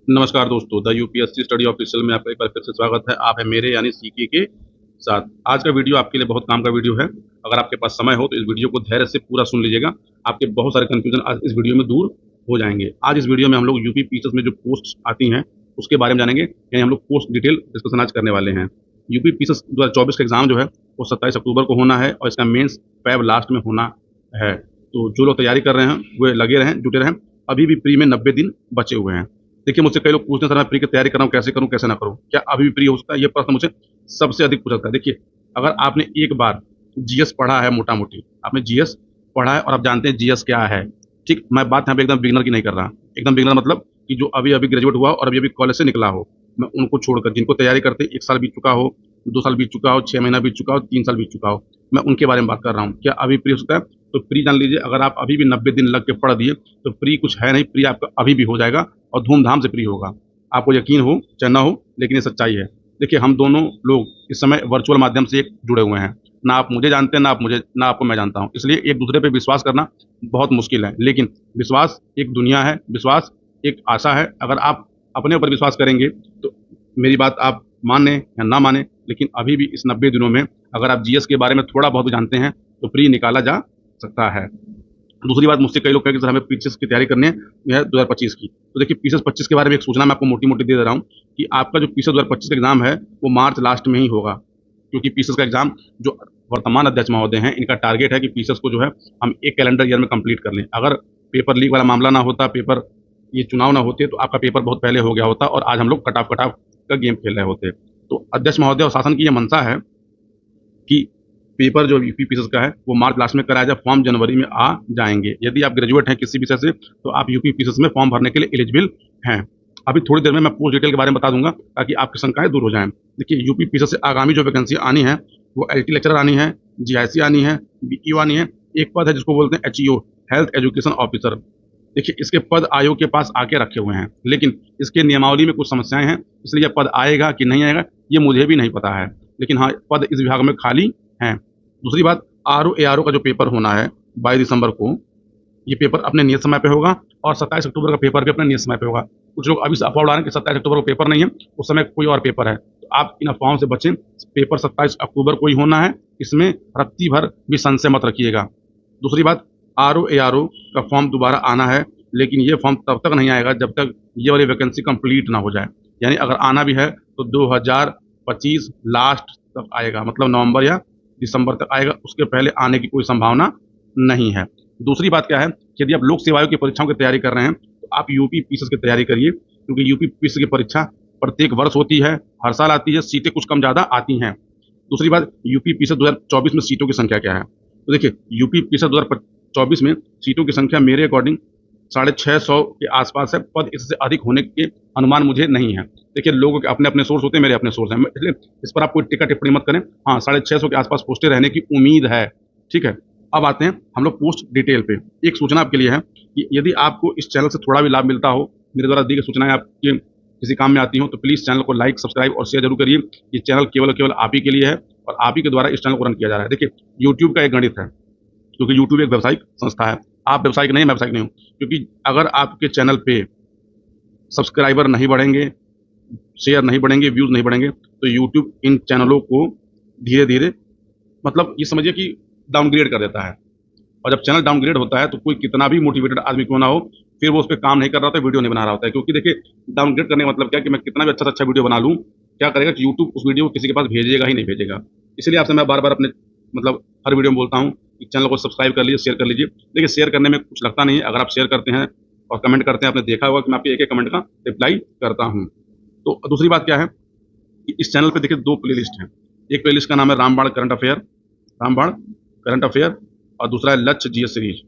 नमस्कार दोस्तों, the UPSC study official में आपका एक बार फिर से स्वागत है। आप है मेरे यानी सीके के साथ। आज का वीडियो आपके लिए बहुत काम का वीडियो है। अगर आपके पास समय हो तो इस वीडियो को धैर्य से पूरा सुन लीजिएगा। आपके बहुत सारे कंफ्यूजन आज इस वीडियो में दूर हो जाएंगे। आज इस वीडियो में हम लोग यूपी पीसीएस में जो पोस्ट आती हैं उसके बारे में जानेंगे, यानी हम लोग पोस्ट डिटेल डिस्कशन आज करने वाले हैं। यूपी पीसीएस 2024 का एग्जाम जो है वो 27 अक्टूबर को होना है और इसका मेंस फैब लास्ट में होना है। तो जो लोग तैयारी कर रहे हैं वो लगे रहें, जुटे रहें। अभी भी प्री में 90 दिन बचे हुए हैं। देखिए, मुझसे कई लोग पूछते हैं, सर मैं प्री की तैयारी कर रहा हूँ, कैसे करूँ कैसे ना करूँ, क्या अभी भी प्री हो सकता है? ये प्रश्न मुझे सबसे अधिक पूछा जाता है। देखिए, अगर आपने एक बार जीएस पढ़ा है, मोटा मोटी आपने जीएस पढ़ा है और आप जानते हैं जीएस क्या है, ठीक। मैं बात यहाँ पे एकदम बिगिनर की नहीं कर रहा। एकदम बिगिनर मतलब कि जो अभी अभी ग्रेजुएट हुआ और अभी अभी कॉलेज से निकला हो, मैं उनको छोड़कर जिनको तैयारी करते 1 साल बीत चुका हो, 2 साल बीत चुका हो, 6 महीना बीत चुका हो, 3 साल बीत चुका हो, मैं उनके बारे में बात कर रहा हूँ। क्या अभी प्री हो सकता है? तो प्री जान लीजिए, अगर आप अभी भी 90 दिन लग के पढ़ दिए तो प्री कुछ है नहीं। प्री आपका अभी भी हो जाएगा और धूमधाम से प्री होगा। आपको यकीन हो चाहे ना हो, लेकिन ये सच्चाई है। देखिए, हम दोनों लोग इस समय वर्चुअल माध्यम से एक जुड़े हुए हैं। ना आप मुझे जानते हैं, ना आपको मैं जानता हूँ, इसलिए एक दूसरे पे विश्वास करना बहुत मुश्किल है। लेकिन विश्वास एक दुनिया है, विश्वास एक आशा है। अगर आप अपने ऊपर विश्वास करेंगे तो मेरी बात आप माने या ना माने, लेकिन अभी भी इस 90 दिनों में अगर आप जीएस के बारे में थोड़ा बहुत जानते हैं तो प्री निकाला जा सकता है। दूसरी बात, मुझसे कई लोग कहेंगे सर हमें पीसीएस की तैयारी करनी है, यह है 2025 की। तो देखिए, पीसीएस 25 के बारे में एक सूचना मैं आपको मोटी मोटी दे रहा हूँ कि आपका जो पीसीएस 2025 का एग्जाम है वो मार्च लास्ट में ही होगा। क्योंकि पीसीएस का एग्जाम जो वर्तमान अध्यक्ष महोदय हैं, इनका टारगेट है कि पीसीएस को जो है हम एक कैलेंडर ईयर में कंप्लीट कर लें। अगर पेपर लीक वाला मामला ना होता, पेपर ये चुनाव ना होते, तो आपका पेपर बहुत पहले हो गया होता और आज हम लोग कटाफ कटाफ का गेम खेल रहे होते। तो अध्यक्ष महोदय और शासन की यह मंशा है कि पेपर जो यूपी पीसीएस का है वो मार्च लास्ट में कराया जाए, फॉर्म जनवरी में आ जाएंगे। यदि आप ग्रेजुएट हैं किसी विषय से तो आप यूपी पीसीएस में फॉर्म भरने के लिए एलिजिबल हैं। अभी थोड़ी देर में मैं पोस्ट डिटेल के बारे में बता दूंगा ताकि आपकी शंकाएं दूर हो जाएं। देखिए, यूपी पीसीएस से आगामी जो वैकेंसी आनी है वो एलटी लेक्चरर आनी है, जीआईसी आनी है, बीईओ आनी है। एक पद है जिसको बोलते हैं एचईओ, हेल्थ एजुकेशन ऑफिसर। देखिए, इसके पद आयोग के पास आके रखे हुए हैं, लेकिन इसके नियमावली में कुछ समस्याएं हैं, इसलिए यह पद आएगा कि नहीं आएगा ये मुझे भी नहीं पता है। लेकिन हाँ, पद इस विभाग में खाली हैं। दूसरी बात, आरओ एआरओ का जो पेपर होना है 22 दिसंबर को, ये पेपर अपने नियत समय पे होगा और 27 अक्टूबर का पेपर भी अपने नियत समय पे होगा। कुछ लोग अभी से अफवाह उड़ा रहे हैं कि 27 अक्टूबर को पेपर नहीं है, उस समय कोई और पेपर है। तो आप इन अफवाहों से बचें। पेपर 27 अक्टूबर को ही होना है, इसमें रत्ती भर भी संशय मत रखिएगा। दूसरी बात, आरओ एआरओ का फॉर्म दोबारा आना है, लेकिन ये फॉर्म तब तक नहीं आएगा जब तक ये वाली वैकेंसी कंप्लीट ना हो जाए। यानी अगर आना भी है तो 2025 लास्ट तक आएगा, मतलब नवंबर या दिसंबर तक आएगा, उसके पहले आने की कोई संभावना नहीं है। दूसरी बात क्या है कि यदि आप लोक सेवा आयोग की परीक्षाओं की तैयारी कर रहे हैं तो आप यूपी पीसीएस की तैयारी करिए, क्योंकि यूपी पीसीएस की परीक्षा प्रत्येक वर्ष होती है, हर साल आती है, सीटें कुछ कम ज़्यादा आती हैं। दूसरी बात, यूपी पीसीएस 2024 में सीटों की संख्या क्या है? तो देखिए, यूपी पीसीएस 2024 में सीटों की संख्या मेरे अकॉर्डिंग 650 के आसपास है। पद इससे अधिक होने के अनुमान मुझे नहीं है। देखिए, लोगों के अपने अपने सोर्स होते हैं, मेरे अपने सोर्स हैं, इसलिए इस पर आप कोई टिक्का टिप्पणी मत करें। हाँ, 650 के आसपास पोस्टें रहने की उम्मीद है, ठीक है। अब आते हैं हम लोग पोस्ट डिटेल पे। एक सूचना आपके लिए है कि यदि आपको इस चैनल से थोड़ा भी लाभ मिलता हो, मेरे द्वारा दी गई सूचनाएं आपके किसी काम में आती हो, तो प्लीज़ चैनल को लाइक, सब्सक्राइब और शेयर जरूर करिए। ये चैनल केवल केवल आप ही के लिए है और आप ही के द्वारा इस चैनल को रन किया जा रहा है। देखिए, यूट्यूब का एक गणित है, क्योंकि यूट्यूब एक व्यावसायिक संस्था है। आप व्यावसायिक नहीं, मैं व्यावसायिक नहीं हूँ। क्योंकि अगर आपके चैनल पे सब्सक्राइबर नहीं बढ़ेंगे, शेयर नहीं बढ़ेंगे, व्यूज़ नहीं बढ़ेंगे, तो यूट्यूब इन चैनलों को धीरे धीरे, मतलब ये समझिए कि डाउनग्रेड कर देता है। और जब चैनल डाउनग्रेड होता है तो कोई कितना भी मोटिवेटेड आदमी क्यों ना हो, फिर वो उस पे काम नहीं कर रहा होता है, वीडियो नहीं बना रहा होता है। क्योंकि देखिए, डाउनग्रेड करने का मतलब क्या है कि मैं कितना भी अच्छा से अच्छा वीडियो बना लूँ, क्या करेगा कि यूट्यूब उस वीडियो को किसी के पास भेजेगा ही नहीं भेजेगा। इसलिए आपसे मैं बार बार अपने मतलब हर वीडियो में बोलता हूँ कि चैनल को सब्सक्राइब कर लीजिए, शेयर कर लीजिए। देखिए, शेयर करने में कुछ लगता नहीं है। अगर आप शेयर करते हैं और कमेंट करते हैं, आपने देखा होगा कि मैं आपके एक एक कमेंट का रिप्लाई करता हूँ। तो दूसरी बात क्या है कि इस चैनल पे देखिए 2 प्लेलिस्ट हैं। एक प्लेलिस्ट का नाम है रामबाण करंट अफेयर, रामबाण करंट अफेयर, और दूसरा है लक्ष्य जीएस सीरीज।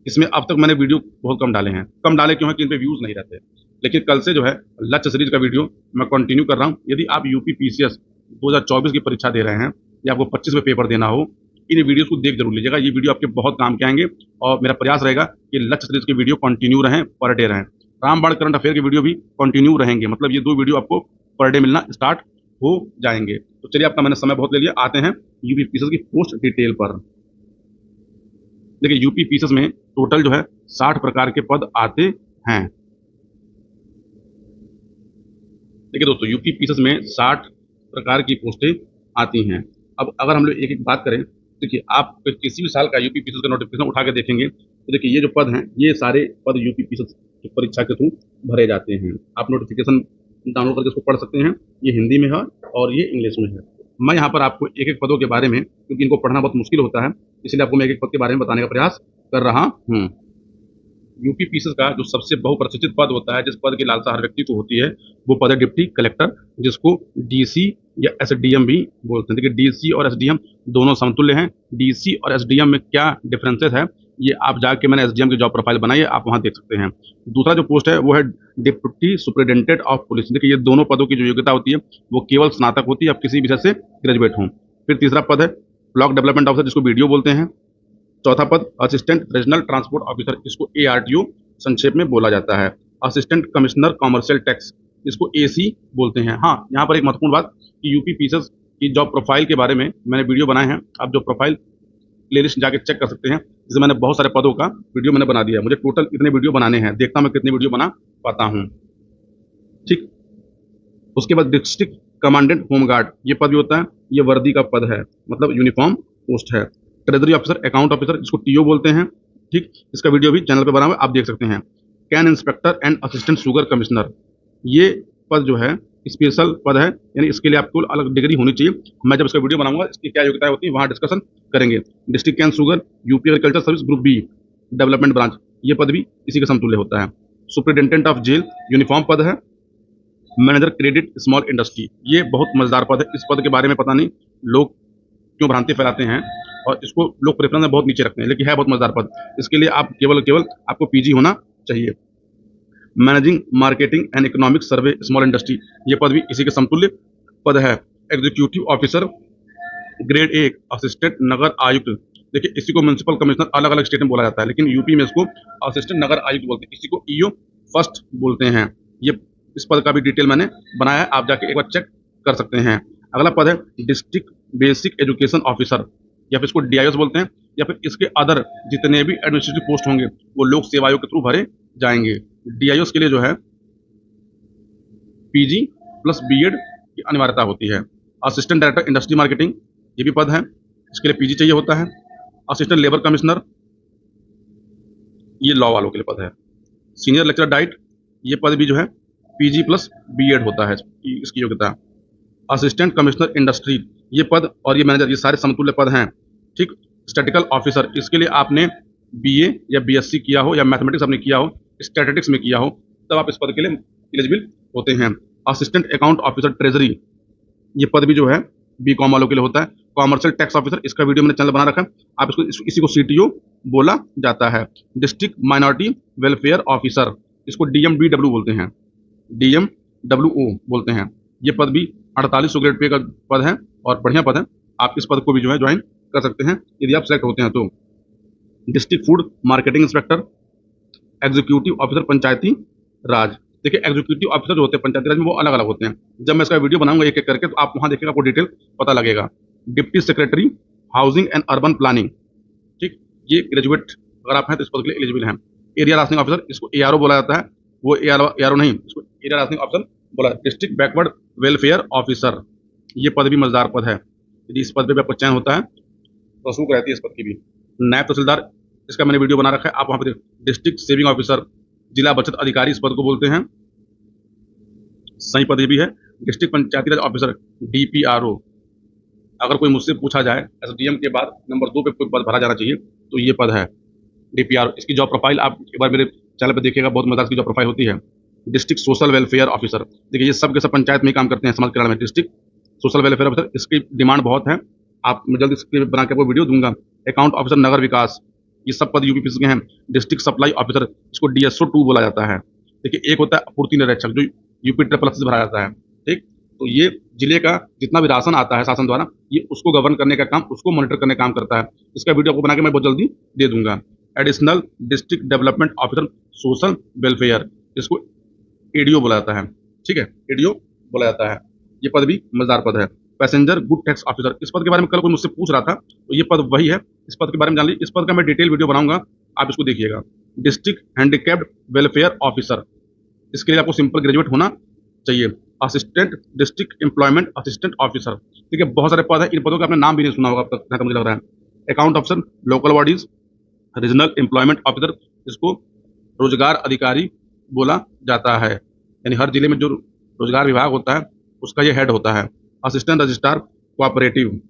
इसमें अब तक मैंने वीडियो बहुत कम डाले हैं। कम डाले क्यों है कि इन पे व्यूज़ नहीं रहते। लेकिन कल से जो है लक्ष्य सीरीज का वीडियो मैं कंटिन्यू कर रहा हूँ। यदि आप यूपी पीसीएस 2024 की परीक्षा दे रहे हैं या आपको 25 में पेपर देना हो, इन वीडियोस को देख जरूर लीजिएगा। ये वीडियो आपके बहुत काम के आएंगे और मेरा प्रयास रहेगा कि लक्ष्य सीरीज के वीडियो कंटिन्यू रहें, पर डे रहें। रामबाण करंट अफेयर के वीडियो भी कंटिन्यू रहेंगे, मतलब ये 2 वीडियो आपको पर डे मिलना स्टार्ट हो जाएंगे। तो चलिए, आपका मैंने समय बहुत ले लिया, आते हैं यूपी पीसीएस की पोस्ट डिटेल पर। देखिए, यूपी पीसीएस में टोटल जो है 60 प्रकार के पद आते हैं। देखिए दोस्तों, यूपी पीसेस में 60 प्रकार की पोस्टें आती हैं। अब अगर हम लोग एक एक बात करें, देखिए आप किसी भी साल का यूपी पीसेस का नोटिफिकेशन उठा के देखेंगे तो देखिए ये जो पद हैं, ये सारे पद यूपी पीसेस की परीक्षा के थ्रू भरे जाते हैं। आप नोटिफिकेशन डाउनलोड करके इसको पढ़ सकते हैं। ये हिंदी में है और ये इंग्लिश में है। मैं यहाँ पर आपको एक एक पदों के बारे में, क्योंकि इनको पढ़ना बहुत मुश्किल होता है, इसलिए आपको मैं एक एक पद के बारे में बताने का प्रयास कर रहा हूँ। यूपी पीसेस का जो सबसे बहुप्रचलित पद होता है, जिस पद की लालसा हर व्यक्ति को होती है, वो पद है डिप्टी कलेक्टर, जिसको डीसी या एसडीएम भी बोलते हैं। देखिए डीसी और एसडीएम दोनों समतुल्य हैं। डीसी और एसडीएम में क्या डिफरेंसेस है, ये आप जाके मैंने एसडीएम की जॉब प्रोफाइल बनाई है, आप वहां देख सकते हैं। दूसरा जो पोस्ट है वो है डिप्टी सुपरिटेंडेंट ऑफ पुलिस। देखिए ये दोनों पदों की जो योग्यता होती है वो केवल स्नातक होती है, आप किसी विषय से ग्रेजुएट हों। फिर तीसरा पद है ब्लॉक डेवलपमेंट ऑफिसर, जिसको बीडीओ बोलते हैं। चौथा पद असिस्टेंट रीजनल ट्रांसपोर्ट ऑफिसर, इसको एआरटीओ संक्षेप में बोला जाता है। असिस्टेंट कमिश्नर कॉमर्शियल टैक्स, इसको एसी बोलते हैं। हाँ, यहाँ पर एक महत्वपूर्ण बात कि यूपी पीसेस की जॉब प्रोफाइल के बारे में मैंने वीडियो बनाए हैं। आप जो प्रोफाइल प्लेलिस्ट जाके चेक कर सकते हैं, जिसमें मैंने बहुत सारे पदों का वीडियो मैंने बना दिया है। मुझे टोटल इतने वीडियो बनाने हैं, देखता मैं कितने वीडियो बना पाता हूँ। ठीक, उसके बाद डिस्ट्रिक्ट कमांडेंट होमगार्ड, ये पद भी होता है। ये वर्दी का पद है, मतलब यूनिफॉर्म पोस्ट है। ट्रेजरी ऑफिसर, अकाउंट ऑफिसर, जिसको टीओ बोलते हैं। ठीक, इसका वीडियो भी चैनल पे बना हुआ है, आप देख सकते हैं। Can inspector and assistant sugar commissioner, ये पद जो है स्पेशल पद है, यानी इसके लिए आपको अलग डिग्री होनी चाहिए। मैं जब इसका वीडियो बनाऊंगा, इसकी क्या योग्यता होती है वहां डिस्कशन करेंगे। District cane sugar, UP agriculture service group B development branch, ये पद भी इसी के समतुल्य होता है। सुपरिटेंडेंट ऑफ जेल, यूनिफॉर्म पद है। मैनेजर क्रेडिट स्मॉल इंडस्ट्री, ये बहुत मजेदार पद है। इस पद के बारे में पता नहीं लोग क्यों भ्रांति फैलाते हैं और इसको लोग प्रेफरेंस में बहुत नीचे रखते हैं, लेकिन है बहुत मजेदार पद। इसके लिए आप केवल आपको पीजी होना चाहिए। Managing marketing and economic survey small industry, ये पद भी इसी के समतुल्य पद है। Executive officer grade A, assistant नगर आयुक्त, देखिए इसी को म्युनिसिपल कमिश्नर अलग अलग स्टेट में बोला जाता है, लेकिन यूपी में इसको असिस्टेंट नगर आयुक्त बोलते हैं। इसी को ईओ फर्स्ट बोलते हैं। ये इस पद का भी डिटेल मैंने बनाया है, आप जाके एक बार चेक कर सकते हैं। अगला पद है डिस्ट्रिक्ट बेसिक एजुकेशन ऑफिसर, या फिर इसको डीआईएस बोलते हैं, या फिर इसके अदर जितने भी एडमिनिस्ट्रेटिव पोस्ट होंगे वो लोक सेवा आयोग के थ्रू भरे जाएंगे। डीआईएस के लिए जो है पीजी प्लस बीएड की अनिवार्यता होती है। असिस्टेंट डायरेक्टर इंडस्ट्री मार्केटिंग, ये भी पद है, इसके लिए पीजी चाहिए होता है। असिस्टेंट लेबर कमिश्नर, ये लॉ वालों के लिए पद है। सीनियर लेक्चरर डाइट, ये पद भी जो है पीजी प्लस बीएड होता है इसकी योग्यता। असिस्टेंट कमिश्नर इंडस्ट्री, ये पद और ये मैनेजर, ये सारे समतुल्य पद हैं। ठीक, स्टैटिकल ऑफिसर, इसके लिए आपने बीए या बीएससी किया हो या मैथमेटिक्स आपने किया हो, स्टैटिस्टिक्स में किया हो, तब आप इस पद के लिए एलिजिबल होते हैं। असिस्टेंट अकाउंट ऑफिसर ट्रेजरी, ये पद भी जो है बीकॉम वालों के लिए होता है। कॉमर्शियल टैक्स ऑफिसर, इसका वीडियो मैंने चैनल बना रखा है, आप इसी को सीटीओ बोला जाता है। डिस्ट्रिक्ट माइनॉरिटी वेलफेयर ऑफिसर, इसको डीएमडब्ल्यू बोलते हैं, डीएमडब्ल्यूओ बोलते हैं। ये पद भी 4800 ग्रेड पे का पद है और बढ़िया पद है। आप इस पद को भी जो है ज्वाइन कर सकते हैं यदि आप सेलेक्ट होते हैं तो। District food marketing inspector, executive officer Panchayati Raj, देखिए एग्जीक्यूटिव ऑफिसर जो होते हैं पंचायती राज में वो अलग अलग होते हैं। जब मैं इसका वीडियो बनाऊंगा एक एक करके तो आप वहां देखिएगा, आपको डिटेल पता लगेगा। Deputy secretary housing and urban planning, ठीक, ये ग्रेजुएट अगर आप हैं तो इस पद के लिए एलिजिबल हैं। एरिया राशनिंग ऑफिसर, इसको एआरओ बोला जाता है, वो एआरओ नहीं, इसको एरिया राशनिंग ऑफिसर बोला। डिस्ट्रिक्ट बैकवर्ड वेलफेयर ऑफिसर, ये पद भी मजेदार पद है। यदि इस पद पे भी आपको चयन होता है तो असूक रहती है इस पद की भी। नायब तहसीलदार, इसका मैंने वीडियो बना रखा है, आप वहाँ पे। डिस्ट्रिक्ट सेविंग ऑफिसर, जिला बचत अधिकारी इस पद को बोलते हैं, सही पद ये भी है। डिस्ट्रिक्ट पंचायती राज ऑफिसर डीपीआरओ, अगर कोई मुझसे पूछा जाए एसडीएम के बाद नंबर 2 पे कोई पद भरा जाना चाहिए तो ये पद है डीपीआरओ। इसकी जॉब प्रोफाइल आप एक बार मेरे चैनल पे देखिएगा, बहुत मजेदार इसकी जॉब प्रोफाइल होती है। डिस्ट्रिक्ट सोशल वेलफेयर ऑफिसर, देखिए ये सब के सब पंचायत में ही काम करते हैं, समाज कल्याण में। डिस्ट्रिक्ट सोशल वेलफेयर ऑफिसर, इसकी डिमांड बहुत है, आप मैं जल्दी इसके बना के आपको वीडियो दूंगा। अकाउंट ऑफिसर नगर विकास, ये सब पद यूपी के हैं। डिस्ट्रिक्ट सप्लाई ऑफिसर, इसको डीएसओ 2 बोला जाता है। देखिए एक होता है आपूर्ति निरीक्षक, जो यूपी ट्रिपल से भरा जाता है। ठीक, तो ये जिले का जितना भी राशन आता है शासन द्वारा, ये उसको गवर्न करने का काम, उसको मॉनिटर करने का काम करता है। इसका वीडियो आपको बना के मैं बहुत जल्दी दे दूंगा। Additional district development officer social welfare, इसको एडीओ बोला जाता है। ठीक है, एडीओ बोला जाता है, ये पद भी मजेदार पद है। पैसेंजर गुड टैक्स ऑफिसर, इस पद के बारे में कल कोई मुझसे पूछ रहा था, तो ये पद वही है। इस पद के बारे में जान लीजिए, इस पद का मैं डिटेल वीडियो बनाऊंगा, आप इसको देखिएगा। डिस्ट्रिक्ट हैंडीकैप्ड वेलफेयर ऑफिसर, इसके लिए आपको सिंपल ग्रेजुएट होना चाहिए। Assistant district employment assistant officer. ठीक है, बहुत सारे पद है, इन पदों का आपने नाम भी नहीं सुना होगा अब तक, जहाँ तक मुझे लग रहा है। Account officer, local bodies, regional employment officer, इसको रोजगार अधिकारी बोला जाता है, यानी हर जिले में जो रोजगार विभाग होता है उसका ये हेड होता है। असिस्टेंट रजिस्ट्रार कोऑपरेटिव,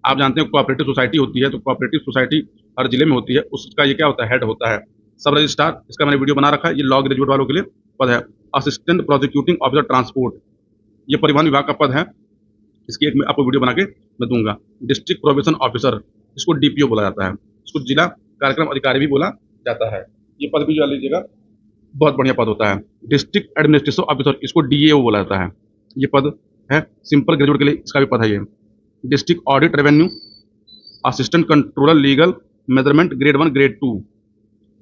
आप जानते हैं कोऑपरेटिव सोसाइटी होती है, तो कोऑपरेटिव सोसाइटी हर जिले में होती है, उसका ये क्या होता है, हेड होता है। सब रजिस्ट्रार, इसका मैंने वीडियो बना रखा है, ये लॉ ग्रेजुएट वालों के लिए पद है। असिस्टेंट प्रोसिक्यूटिंग ऑफिसर ट्रांसपोर्ट, ये परिवहन विभाग का पद है, इसकी एक मैं आपको वीडियो बना के मैं दूंगा। डिस्ट्रिक्ट प्रोबेशन ऑफिसर, इसको डीपीओ बोला जाता है, इसको जिला कार्यक्रम अधिकारी भी बोला जाता है। ये पद भी जान लीजिएगा, बहुत बढ़िया पद होता है। डिस्ट्रिक्ट एडमिनिस्ट्रेटिव ऑफिसर, इसको डीएओ बोला जाता है, ये पद है सिंपल ग्रेजुएट के लिए, इसका भी पद है ये। District audit revenue, assistant controller legal measurement grade 1 grade 2,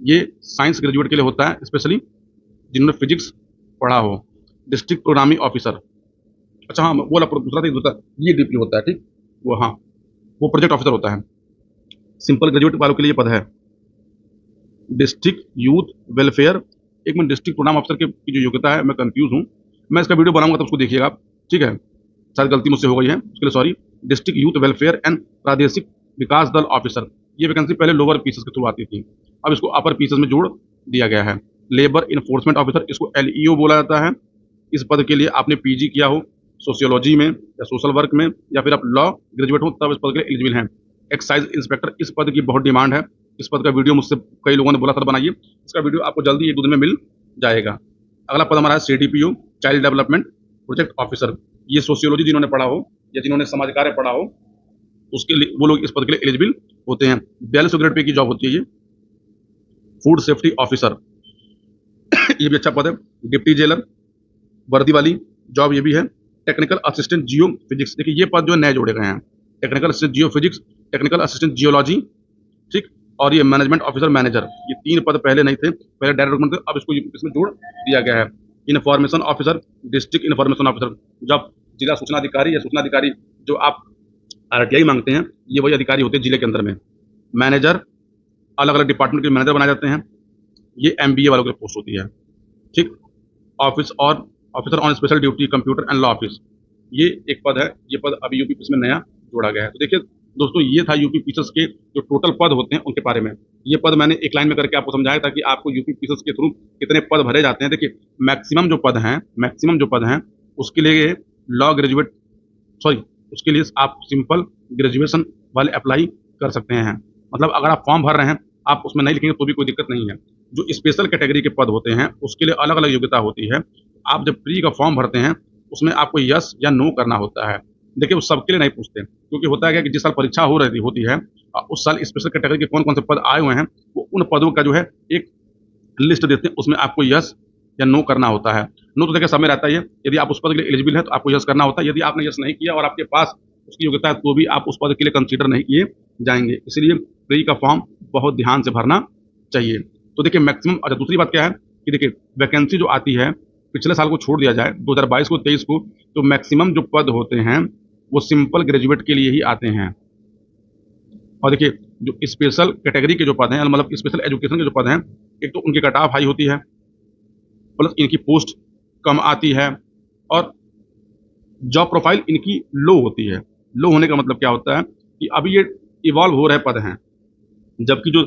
ये साइंस ग्रेजुएट के लिए होता है, स्पेशली जिन्होंने फिजिक्स पढ़ा हो। डिस्ट्रिक्ट प्रोग्रामिंग ऑफिसर, अच्छा हाँ बोला दूसरा, ये डीपीओ होता है, ठीक, वो हाँ वो प्रोजेक्ट ऑफिसर होता है। सिंपल ग्रेजुएट वालों के लिए पद है। डिस्ट्रिक्ट यूथ वेलफेयर, एक मिनट, डिस्ट्रिक्ट प्रोग्राम ऑफिसर की जो योग्यता है, मैं कंफ्यूज हूँ, मैं इसका वीडियो बनाऊंगा तो उसको देखिएगा आप, ठीक है, शायद गलती मुझसे हो गई है, उसके लिए sorry. District youth welfare and प्रादेशिक विकास दल ऑफिसर, ये वैकेंसी पहले लोअर पीसेस के थ्रू आती थी, अब इसको अपर पीसेस में जोड़ दिया गया है। लेबर इन्फोर्समेंट ऑफिसर, इसको एलईओ बोला जाता है। इस पद के लिए आपने पीजी किया हो सोशियोलॉजी में या सोशल वर्क में, या फिर आप लॉ ग्रेजुएट हो, तब इस पद के लिए एलिजिबल हैं। एक्साइज इंस्पेक्टर, इस पद की बहुत डिमांड है, इस पद का वीडियो मुझसे कई लोगों ने बोला सर बनाइए, इसका वीडियो आपको जल्दी 1-2 दिन में मिल जाएगा। अगला पद हमारा है CDPO, child development project officer, ये सोशियोलॉजी जिन्होंने पढ़ा हो या जिन्होंने समाज कार्य पढ़ा हो, उसके लिए वो लोग इस पद के लिए एलिजिबल होते हैं। 42 ग्रेड पे की जॉब होती है ये। फूड सेफ्टी ऑफिसर, ये भी अच्छा पद है। डिप्टी जेलर, वर्दी वाली जॉब ये भी है। टेक्निकल असिस्टेंट जियो फिजिक्स, देखिए ये पद जो है नए जोड़े गए हैं, टेक्निकल असिस्टेंट जियो फिजिक्स, टेक्निकल असिस्टेंट जियोलॉजी, ठीक, और ये मैनेजमेंट ऑफिसर मैनेजर, ये 3 पद पहले नहीं थे, पहले डायरेक्ट रिक्रूटमेंट थे, अब इसको इसमें जोड़ दिया गया है। Information officer, district information officer, जब जिला सूचना अधिकारी या सूचना अधिकारी जो आप आरटीआई मांगते हैं, ये वही अधिकारी होते हैं जिले के अंदर में। मैनेजर, अलग अलग डिपार्टमेंट के मैनेजर बनाए जाते हैं, ये एमबीए वालों की पोस्ट होती है, ठीक। ऑफिस और officer on special duty computer and law office, ये एक पद है, ये पद अभी यूपी पीएस में नया जोड़ा गया है। तो देखिए दोस्तों, ये था यूपी पीएस के जो टोटल पद होते हैं उनके बारे में। ये पद मैंने एक लाइन में करके आपको समझाया था कि आपको यूपी पीएस के थ्रू कितने पद भरे जाते हैं। देखिए मैक्सिमम जो पद हैं उसके लिए लॉ ग्रेजुएट, सॉरी, उसके लिए आप सिंपल ग्रेजुएशन वाले अप्लाई कर सकते हैं। मतलब अगर आप फॉर्म भर रहे हैं, आप उसमें नहीं लिखेंगे तो भी कोई दिक्कत नहीं है। जो स्पेशल कैटेगरी के पद होते हैं उसके लिए अलग अलग योग्यता होती है। आप जब प्री का फॉर्म भरते हैं उसमें आपको यस या नो करना होता है। देखिए वो सबके लिए नहीं पूछते, क्योंकि होता है क्या कि जिस साल परीक्षा हो रही होती है उस साल स्पेशल कैटेगरी के कौन कौन से पद आए हुए हैं, वो उन पदों का जो है एक लिस्ट देते हैं, उसमें आपको यस या नो करना होता है। नो तो देखिए समय रहता ही है, यदि आप उस पद के लिए एलिजिबल है तो आपको यस करना होता है। यदि आपने यस नहीं किया और आपके पास उसकी योग्यता है तो भी आप उस पद के लिए कंसीडर नहीं किए जाएंगे। इसलिए प्री का फॉर्म बहुत ध्यान से भरना चाहिए। तो देखिए मैक्सिमम, अच्छा दूसरी बात क्या है कि देखिए वैकेंसी जो आती है, पिछले साल को छोड़ दिया जाए 2022 को 23 को, तो मैक्सिमम जो पद होते हैं वो सिंपल ग्रेजुएट के लिए ही आते हैं। और देखिए जो स्पेशल कैटेगरी के जो पद हैं, मतलब स्पेशल एजुकेशन के जो पद हैं, एक तो उनकी कट ऑफ हाई होती है, प्लस इनकी पोस्ट कम आती है, और जॉब प्रोफाइल इनकी लो होती है। लो होने का मतलब क्या होता है कि अभी ये इवॉल्व हो रहे पद हैं, जबकि जो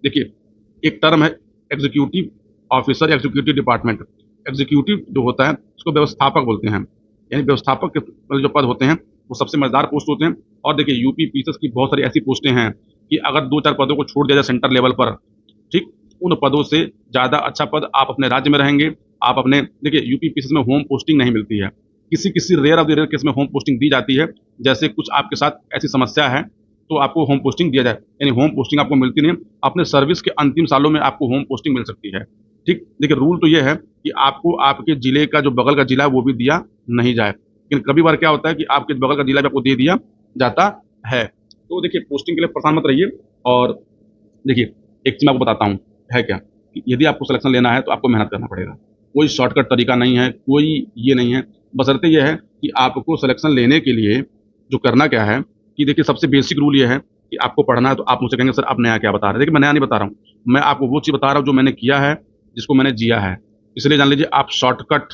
देखिए एक टर्म है एग्जीक्यूटिव ऑफिसर या एग्जीक्यूटिव डिपार्टमेंट। एग्जीक्यूटिव जो होता है उसको व्यवस्थापक बोलते हैं, यानी व्यवस्थापक के जो पद होते हैं वो सबसे मजेदार पोस्ट होते हैं। और देखिए यूपी पीएस की बहुत सारी ऐसी पोस्टें हैं कि अगर 2-4 पदों को छोड़ दिया जाए सेंटर लेवल पर, ठीक, उन पदों से ज़्यादा अच्छा पद आप अपने राज्य में रहेंगे। आप अपने, देखिए यूपी पीएस में होम पोस्टिंग नहीं मिलती है, किसी rare of the rare case में होम पोस्टिंग दी जाती है। जैसे कुछ आपके साथ ऐसी समस्या है तो आपको होम पोस्टिंग दिया जाए, यानी होम पोस्टिंग आपको मिलती नहीं है, अपने सर्विस के अंतिम सालों में आपको होम पोस्टिंग मिल सकती है, ठीक। देखिए रूल तो ये है कि आपको आपके जिले का जो बगल का जिला है वो भी दिया नहीं जाए, लेकिन कभी बार क्या होता है कि आपके बगल का जिला भी आपको दे दिया जाता है। तो देखिए पोस्टिंग के लिए परेशान मत रहिए। और देखिए एक चीज़ मैं आपको बताता हूँ है क्या, कि यदि आपको सिलेक्शन लेना है तो आपको मेहनत करना पड़ेगा, कोई शॉर्टकट तरीका नहीं है, कोई ये नहीं है। बशर्ते ये है कि आपको सिलेक्शन लेने के लिए जो करना क्या है कि देखिए सबसे बेसिक रूल ये है कि आपको पढ़ना है। तो आप मुझसे कहेंगे सर आप नया क्या बता रहे हैं, देखिए मैं नया नहीं बता रहा हूँ, मैं आपको वो चीज़ बता रहा हूँ जो मैंने किया है, जिसको मैंने जिया है। इसलिए जान लीजिए आप शॉर्टकट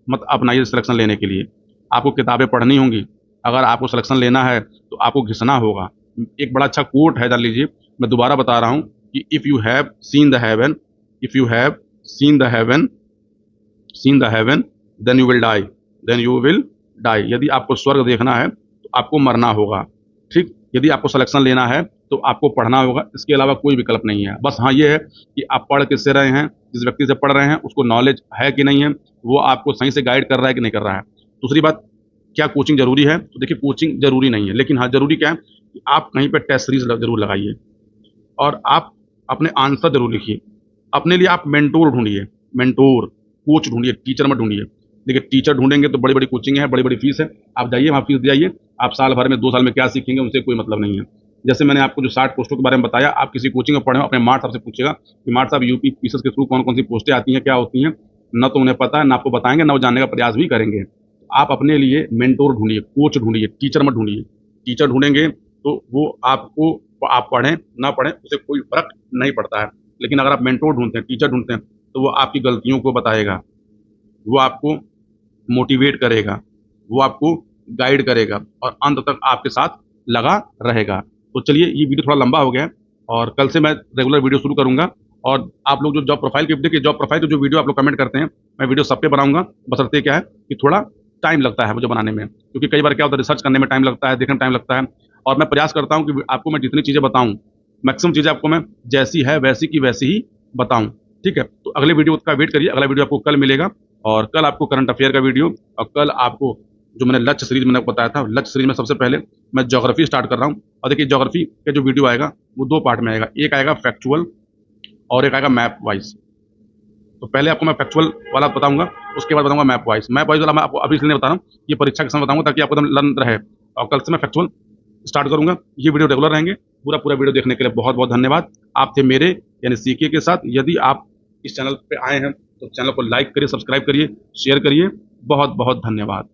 मत अपनाइए सिलेक्शन लेने के लिए। आपको किताबें पढ़नी होंगी, अगर आपको सिलेक्शन लेना है तो आपको घिसना होगा। एक बड़ा अच्छा कोट है, जान लीजिए, मैं दोबारा बता रहा हूँ कि if you have seen the heaven, if you have seen the heaven, seen the heaven, then you will die, then you will die. यदि आपको स्वर्ग देखना है तो आपको मरना होगा। ठीक, यदि आपको सिलेक्शन लेना है तो आपको पढ़ना होगा, इसके अलावा कोई विकल्प नहीं है। बस हाँ, ये है कि आप पढ़ किससे रहे हैं, जिस व्यक्ति से पढ़ रहे हैं उसको नॉलेज है कि नहीं है, वो आपको सही से गाइड कर रहा है कि नहीं कर रहा है। दूसरी बात, क्या कोचिंग ज़रूरी है? तो देखिए, कोचिंग ज़रूरी नहीं है, लेकिन हाँ, ज़रूरी क्या है कि आप कहीं पे टेस्ट सीरीज़ ज़रूर लगाइए और आप अपने आंसर ज़रूर लिखिए। अपने लिए आप मेंटोर ढूँढिए, मेंटोर, कोच ढूँढिए, टीचर मत ढूँढिए। देखिए, टीचर ढूँढेंगे तो बड़ी-बड़ी कोचिंग है, बड़ी-बड़ी फीस है। आप जाइए, वहाँ फीस दे आइए। आप साल भर में, 2 साल में क्या सीखेंगे, उनसे कोई मतलब नहीं है। जैसे मैंने आपको जो 60 पोस्टों के बारे में बताया, आप किसी कोचिंग में पढ़े हो, अपने मार्ट साहब से पूछिएगा कि मार्ट साहब, यूपी पीसीएस के थ्रू कौन-कौन सी पोस्टें आती हैं, क्या होती हैं? ना तो उन्हें पता है, ना आपको बताएँगे, ना वो जानने का प्रयास भी करेंगे। आप अपने लिए मेंटोर ढूँढिए, कोच ढूँढिए, टीचर मत ढूँढिए। टीचर ढूँढेंगे तो वो आपको, आप पढ़ें, ना पढ़ें, उससे कोई फ़र्क नहीं पड़ता है। लेकिन अगर आप मेंटोर ढूँढते हैं, टीचर ढूँढते हैं, तो वो आपकी गलतियों को बताएगा, वो आपको मोटिवेट करेगा, वो आपको गाइड करेगा और अंत तक आपके साथ लगा रहेगा। तो चलिए, ये वीडियो थोड़ा लंबा हो गया है और कल से मैं रेगुलर वीडियो शुरू करूँगा। और आप लोग जो जॉब प्रोफाइल की, देखिए, जॉब प्रोफाइल की जो वीडियो आप लोग कमेंट करते हैं, मैं वीडियो सब पे बनाऊँगा। बशर्ते क्या है कि थोड़ा टाइम लगता है मुझे बनाने में, क्योंकि कई बार क्या होता है, रिसर्च करने में टाइम लगता है, देखने में टाइम लगता है। और मैं प्रयास करता हूँ कि आपको मैं जितनी चीज़ें बताऊँ, मैक्सिमम चीज़ें आपको मैं जैसी है वैसी की वैसी ही बताऊँ। ठीक है? तो अगले वीडियो का वेट करिए, अगला वीडियो आपको कल मिलेगा। और कल आपको करंट अफेयर का वीडियो, और कल आपको जो मैंने लक्ष्य सीरीज मैंने आपको बताया था, लक्ष्य सीरीज में सबसे पहले मैं ज्योग्राफी स्टार्ट कर रहा हूँ। और देखिए, ज्योग्राफी का जो वीडियो आएगा वो 2 पार्ट में आएगा, एक आएगा फैक्चुअल और एक आएगा मैप वाइज। तो पहले आपको मैं फैक्चुअल वाला बताऊंगा, उसके बाद बताऊंगा मैप वाइज। मैप वाइज वाला मैं आपको अभी इसलिए बता रहा हूँ, ये परीक्षा के समय बताऊंगा ताकि आपको एकदम लर्न रहे। और कल से मैं फैक्चुअल स्टार्ट करूंगा। ये वीडियो रेगुलर रहेंगे। पूरा पूरा वीडियो देखने के लिए बहुत बहुत धन्यवाद। आप थे मेरे यानी सीके के साथ। यदि आप इस चैनल पे आए हैं तो चैनल को लाइक करिए, सब्सक्राइब करिए, शेयर करिए। बहुत बहुत धन्यवाद।